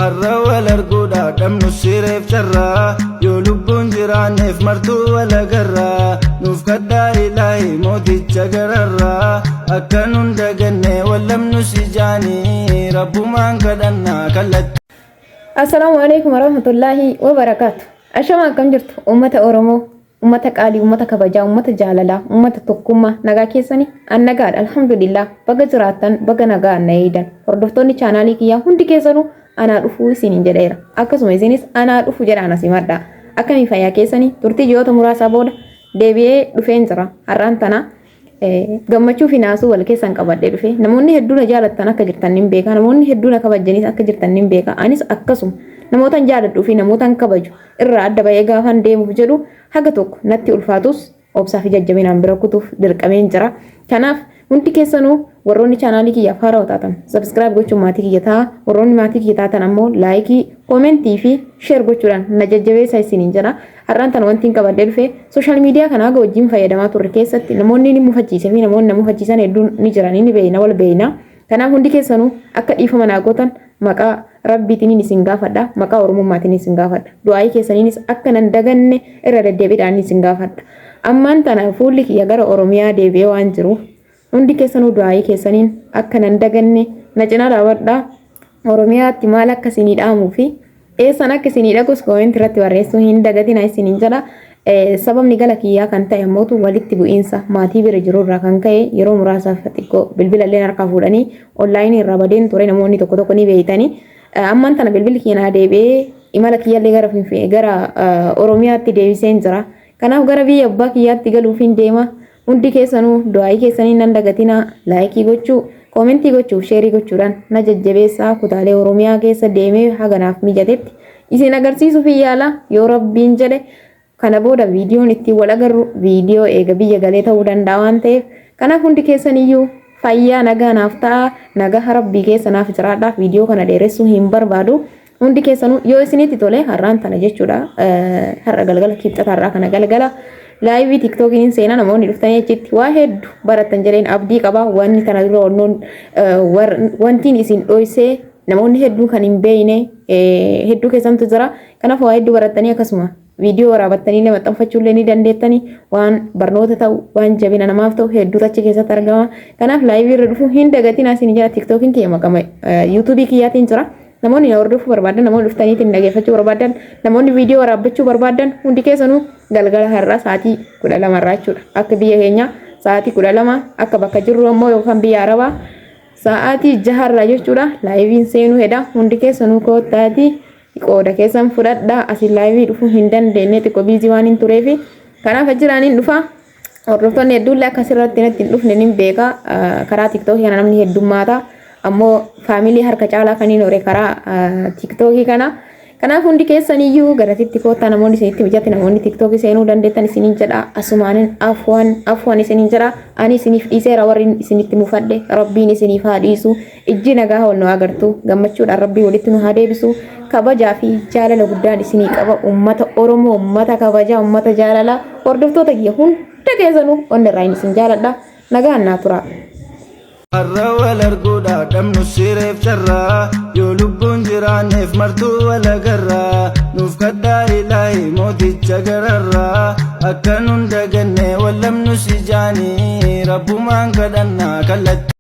Har'a wal arguudha dhabnu sireef carraa yoo lubbuun jiraanneef martuu wal agarraa nuuf kadhaa ilaahi mooticha gararraa akka nun dagannee wallamnu si jaanii rabbumaan kadhannaa kallattii. Assalamu alaikum warahmatullahi wabarakatuh. Ashama akkam jirtu ummata Oromoo, ummata qaalii, ummata kabajaa, ummata jaalalaa, ummata tokkummaa nagaa keessanii an nagaadha alhamdulillah. Baga jiraattan baga nagaa na eedan. Hordoftoonni chaanaalii kiyyaa hundi keessanuu anaa dhufuu isiniin jedheera. Akkasuma isinis anaa dhufu jedhaan asimadha. Akkamii fayyaa keessanii turtii ji'oota muraasaa booda deebi'ee dhufeen jira. Har'aan tana gammachuu fi naasuu wal keessan qabadhee dhufe. Namoonni hedduun na jaalattan akka jirtan hin beeka. Namoonni hedduun na kabajanis akka jirtan hin beeka. Anis akkasuma namootan jaaladhuu fi namootan kabaju irraa adda ba'ee gaafan deemuuf jedhu haga tokko natti ulfaatus obsaa fi jajjabinaan bira kutuuf dirqameen jira. Kanaaf hundi keessanuu warroonni chaanaalii kiyyaaf haaraa taatan subscribe gochuun maatii kiyya ta'a. Warroonni maatii kiyya taatan ammoo laayikii, koomentii fi sheer gochuudhaan na jajjabeessaa isiniin jedha. Har'aan tana wantiin qabadhee dhufe sooshaal miidiyaa kana haga wajjin fayyadamaa turre keessatti namoonni ni mufachiisee fi namoonni na mufachiisan hedduun ni jiran ni beeyna wal beeyna. Kanaaf hundi keessanuu akka dhiifama naa gootan maqaa rabbiitiin isin gaafadha. Maqaa oromummaatiin isin gaafadha. Du'aayii keessaniinis akka nan daganne irra deddeebiidhaan isin gaafadha. Ammaan tana fuulli kiyya gara Oromiyaa deebi'ee waan jiruuf hundi keessanuu du'aayii keessaniin akka nan daganne na cinaa daawwadhaa. Oromiyaatti maal akka isinii dhaamuu fi eessan akka isinii dhagus koomentii irratti barreessuu hin dagatina isiniin jedha. Sababni gala kiyyaa kan ta'e ammoo walitti bu'iinsa maatii bira jiru irraa kan ka'e yeroo muraasaaf xiqqoo bilbila illee harkaa fuudhanii onlaayinii irraa badeen ture namoonni tokko tokko ni beeytanii. Ammaan tana bilbilli kiyyaa deebi'ee imala kiyyaallee gara Oromiyaatti deebiseen jira. Kanaaf gara biyya abbaa kiyyaatti galuuf hin deema. Hundi keessanuu du'aayii keessanii nan dagatina laayikii gochuu, koomentii gochuu, sheerii gochuudhaan na jajjabeessaa kutaalee Oromiyaa keessa deemee haganaaf mijatetti isin agarsiisuuf yaala yoo rabbiin jedhe. Kana booda viidiyoon ittiin wal agarru viidiyoo eega biyya galee ta'uu danda'a waan ta'eef kanaaf hundi keessaniyyuu fayyaa nagaa naaf ta'a. Nagaa rabbii keessanaaf jiraadhaaf viidiyoo kana dheeressuu hin barbaadu. Hundi keessanuu yoo isinitti tole har'aan tana jechuudha. Har'a galgala kibxata har'aa kana galgala laayivii tiktookiin seenaa namoonni dhuftanii achitti waa hedduu baratan jedheen abdii qaba. Wanni tana dura wantiin isin dhoysee namoonni hedduu kan hin beeyne hedduu keessantu jira. Kanaaf waa hedduu baratanii akkasuma viidiyoo waraabattanii illee maxxanfachuullee ni dandeettanii waan barnoota ta'u waan jabina namaaf ta'u hedduutu achi keessatti argama. Kanaaf laayivii irra dhufuu hin dagatinaa isin jira. Tiktookiin kiyya maqama yuutuubii kiyyaatiin jira. Namoonni na hordofuu barbaadan, namoonni dhuftaniitiin dhageeffachuu barbaadan, namoonni viidiyoo waraabbachuu barbaadan hundi keessanuu galgala har'aa sa'aatii 12 irraa jechuudha. Akka biyya keenya sa'aatii 12 akka bakka jirru ammoo yookaan biyya Arabaa sa'aatii 6 irraa jechuudha. Laayiviin seenuu hedha. Hundi keessanuu koottaatii qooda keessan fudhadhaa. Asiin laayivii dhufuu hin dandeenye xiqqoo biizii waan hin tureefi kanaaf ajjiraaniin dhufa. Hordoftoonni hedduullee akkasirratti natti hin dhufne ni beeka. Karaa tiktookii kana namni heddummaata. Ammoo faamilii harka caalaa kaniin hore karaa tiktookii kana. Kanaaf hundi keessaniyyuu garasitti koottaa namoonni isinitti mijatti namoonni tiktookii seenuu dandeettan isiniin jedha. Asumaanin afwaan isiniin jedha. Ani isiniif dhiiseera warri isinitti mufadhe rabbiin isiniif haa dhiisu. Ijji nagaa wal nu agartu gammachuudhaan rabbii walitti nu haa deebisu. Kabajaa fi jaalala guddaan isinii qaba ummata Oromoo, ummata kabajaa, ummata jaalala. Hordoftoota kiyya hunda keessanuu onni irraa isin jaaladha. Nagaan naa tura. Har'a wal arguudha dhabnu sireef carraa yoo lubbuun jiraanneef martuu wal agarraa nuuf kadhaa ilaahi mooticha gararraa akka nun dagannee wallamnu si jaanii rabbumaan kadhannaa kallattii.